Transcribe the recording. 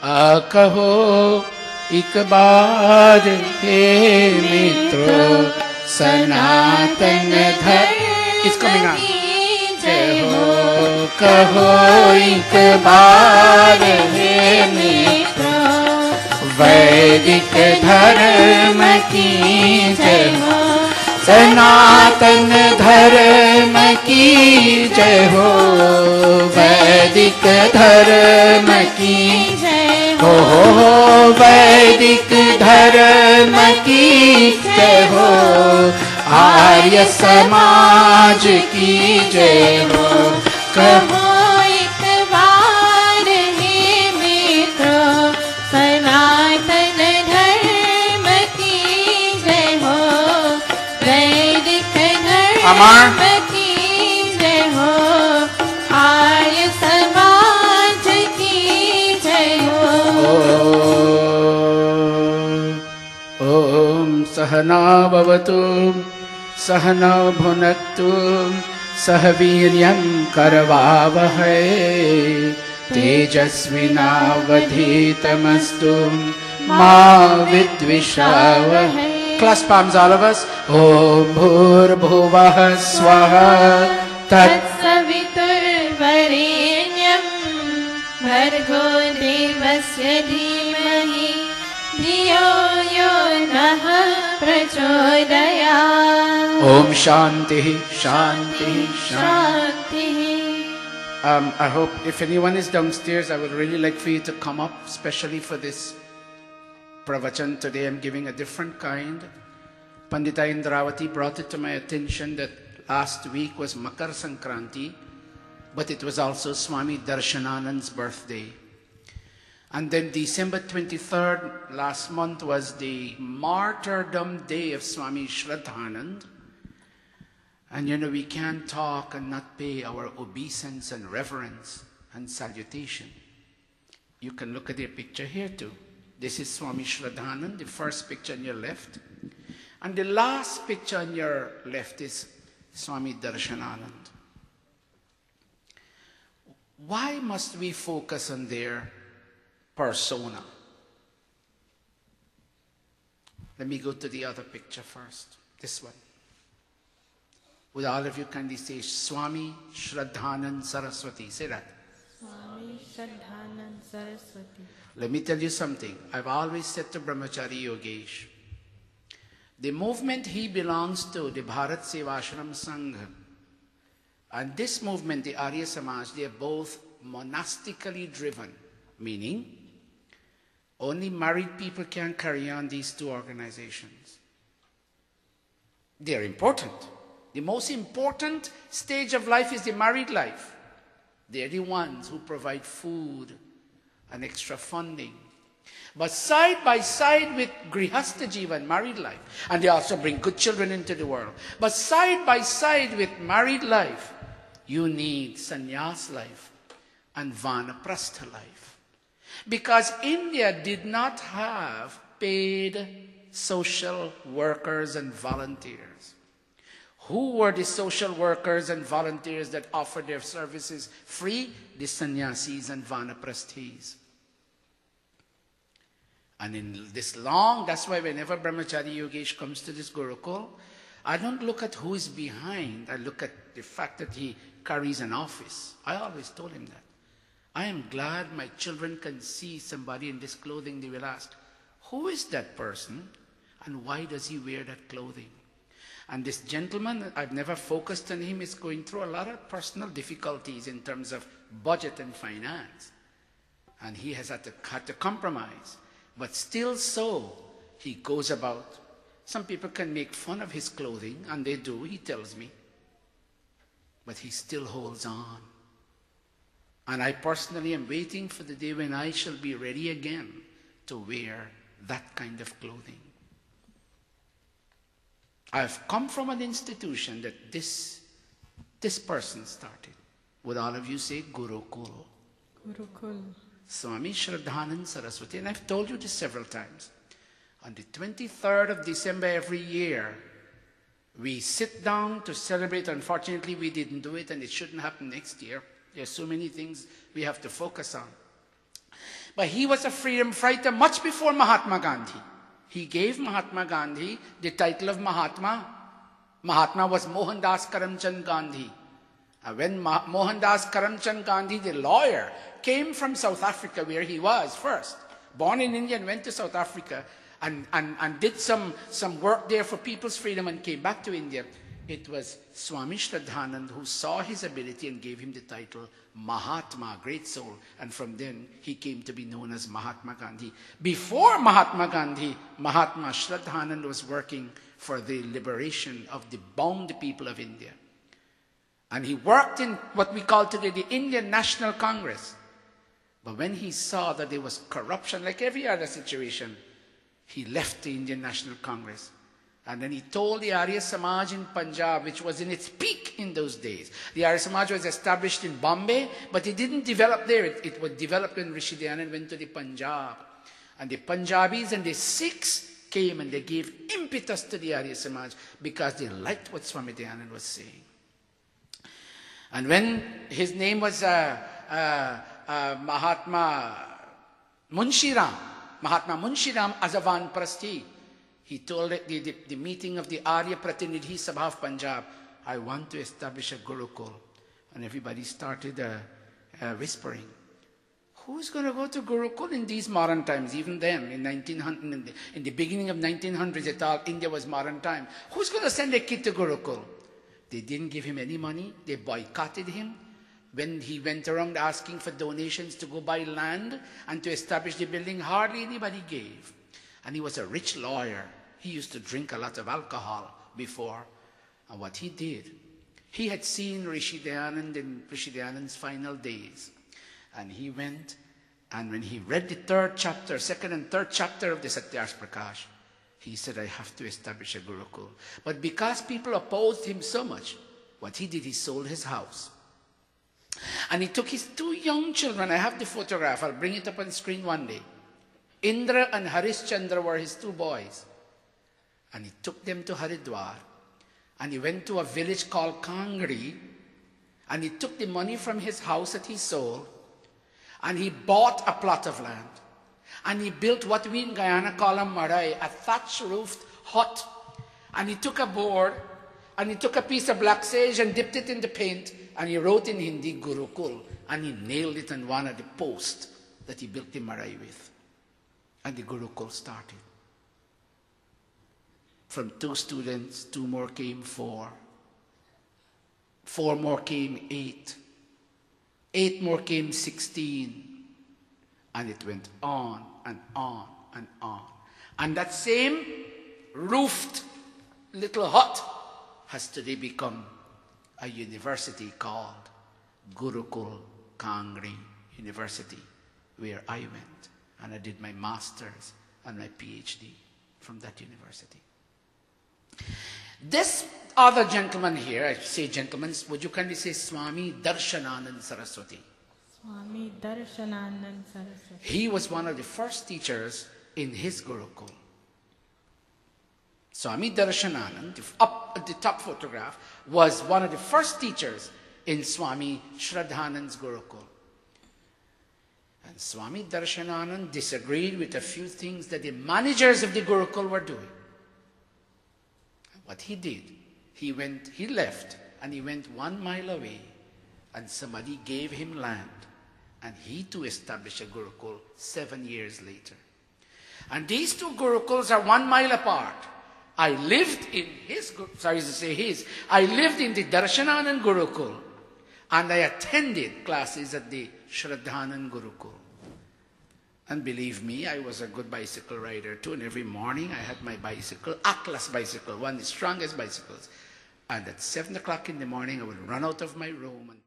कहो एक बार हे मित्रों सनातन धर्म इसको मिला जय हो कहो एक बार हे मित्रों वैदिक धर्म की जय हो सनातन धर्म की जय हो वैदिक धर्म की जय हो वैदिक धर्म की जय हो आर्य समाज की जय हो कहो एक बार हे मित्रों सनातन धर्म की जय हो वैदिक धर्म की जय हो आर्य समाज की जय हो ओम सहना भवतु सहना भुनक्तु सह वीर्यं करवावहै तेजस्विनावधीतमस्तु मा विद्विषावहै. Clasp palms all of us. Om Bhurbhuvah Swaha तत्सवितुर्वरेण्यं भर्गो देवस्य धीमहि धियो यो नः प्रचोदयात्. Om Shanti Shanti Shanti. I hope if anyone is downstairs, I would really like for you to come up, especially for this pravachan today. I'm giving a different kind. Pandita Indravati brought it to my attention that last week was Makar Sankranti, but it was also Swami Darshananand's birthday. And then December 23rd, last month, was the martyrdom day of Swami Shraddhanand. And you know, we can't talk and not pay our obeisance and reverence and salutation. You can look at their picture here too. This is Swami Shraddhanand, the first picture on your left. And the last picture on your left is Swami Darshananand. Why must we focus on their persona? Let me go to the other picture first, this one. Would all of you kindly say Swami Shraddhanand Saraswati? Say that. Swami Shraddhanand Saraswati. Let me tell you something. I've always said to Brahmachari Yogesh, the movement he belongs to, the Bharat Sevashram Sangha, and this movement, the Arya Samaj, they are both monastically driven, meaning only married people can carry on these two organizations. They are important. The most important stage of life is the married life. They are the ones who provide food and extra funding. But side by side with Grihastha Jivan, married life, and they also bring good children into the world. But side by side with married life, you need sannyas life and vanaprastha life. Because India did not have paid social workers and volunteers. Who were the social workers and volunteers that offered their services free? The sannyasis and vanaprasthis. And in this long, that's why whenever Brahmachari Yogesh comes to this Gurukul, I don't look at who is behind. I look at the fact that he carries an office. I always told him that. I am glad my children can see somebody in this clothing. They will ask, who is that person and why does he wear that clothing? And this gentleman, I've never focused on him, is going through a lot of personal difficulties in terms of budget and finance. And he has had to compromise. But still so, he goes about. Some people can make fun of his clothing, and they do, he tells me. But he still holds on. And I personally am waiting for the day when I shall be ready again to wear that kind of clothing. I've come from an institution that this person started. Would all of you say Gurukul? Gurukul. Swami Shraddhanand Saraswati. And I've told you this several times. On the 23rd of December every year, we sit down to celebrate. Unfortunately, we didn't do it, and it shouldn't happen next year. There are so many things we have to focus on. But he was a freedom fighter much before Mahatma Gandhi. He gave Mahatma Gandhi the title of Mahatma. Mahatma was Mohandas Karamchand Gandhi. And when Mohandas Karamchand Gandhi, the lawyer, came from South Africa, where he was first, born in India and went to South Africa and did some work there for people's freedom and came back to India, it was Swami Shraddhanand who saw his ability and gave him the title Mahatma, great soul. And from then, he came to be known as Mahatma Gandhi. Before Mahatma Gandhi, Mahatma Shraddhanand was working for the liberation of the bound people of India. And he worked in what we call today the Indian National Congress. But when he saw that there was corruption, like every other situation, he left the Indian National Congress. And then he told the Arya Samaj in Punjab, which was in its peak in those days. The Arya Samaj was established in Bombay, but it didn't develop there. It was developed when Rishi Dayananda went to the Punjab. And the Punjabis and the Sikhs came and they gave impetus to the Arya Samaj because they liked what Swami Dayananda was saying. And when his name was Mahatma Munshiram Azavan Prasti, he told the meeting of the Arya Pratinidhi Sabha of Punjab, I want to establish a Gurukul. And everybody started whispering, who's going to go to Gurukul in these modern times? Even then, in 1900, in the beginning of 1900s, India was modern time. Who's going to send a kid to Gurukul? They didn't give him any money. They boycotted him. When he went around asking for donations to go buy land and to establish the building, hardly anybody gave. And he was a rich lawyer. He used to drink a lot of alcohol before. And what he did, he had seen Rishi Dayananda in Rishi Dayananda's final days. And he went, and when he read the second and third chapter of the Satish Prakash, he said, I have to establish a Gurukul. But because people opposed him so much, what he did, he sold his house. And he took his two young children. I have the photograph. I'll bring it up on screen one day. Indra and Harishchandra were his two boys. And he took them to Haridwar. And he went to a village called Kangri. And he took the money from his house that he sold. And he bought a plot of land. And he built what we in Guyana call a marai, a thatch-roofed hut. And he took a board. And he took a piece of black sage and dipped it in the paint. And he wrote in Hindi, Gurukul. And he nailed it on one of the posts that he built the marai with. And the Gurukul started. From 2 students, 2 more came 4. 4 more came 8. 8 more came 16. And it went on and on and on. And that same roofed little hut has today become a university called Gurukul Kangri University, where I went and I did my master's and my PhD from that university. This other gentleman here, I say gentlemen, would you kindly say Swami Darshananand Saraswati? Swami Darshananand Saraswati. He was one of the first teachers in his Gurukul. Swami Darshananand, up at the top photograph, was one of the first teachers in Swami Shraddhanand's Gurukul. And Swami Darshananand disagreed with a few things that the managers of the Gurukul were doing. What he did, he left and he went 1 mile away and somebody gave him land and he too established a Gurukul 7 years later. And these 2 Gurukuls are 1 mile apart. I lived in I lived in the Darshananand Gurukul and I attended classes at the Shraddhanand Gurukul. And believe me, I was a good bicycle rider too. And every morning I had my bicycle, Atlas bicycle, one of the strongest bicycles. And at 7 o'clock in the morning, I would run out of my room and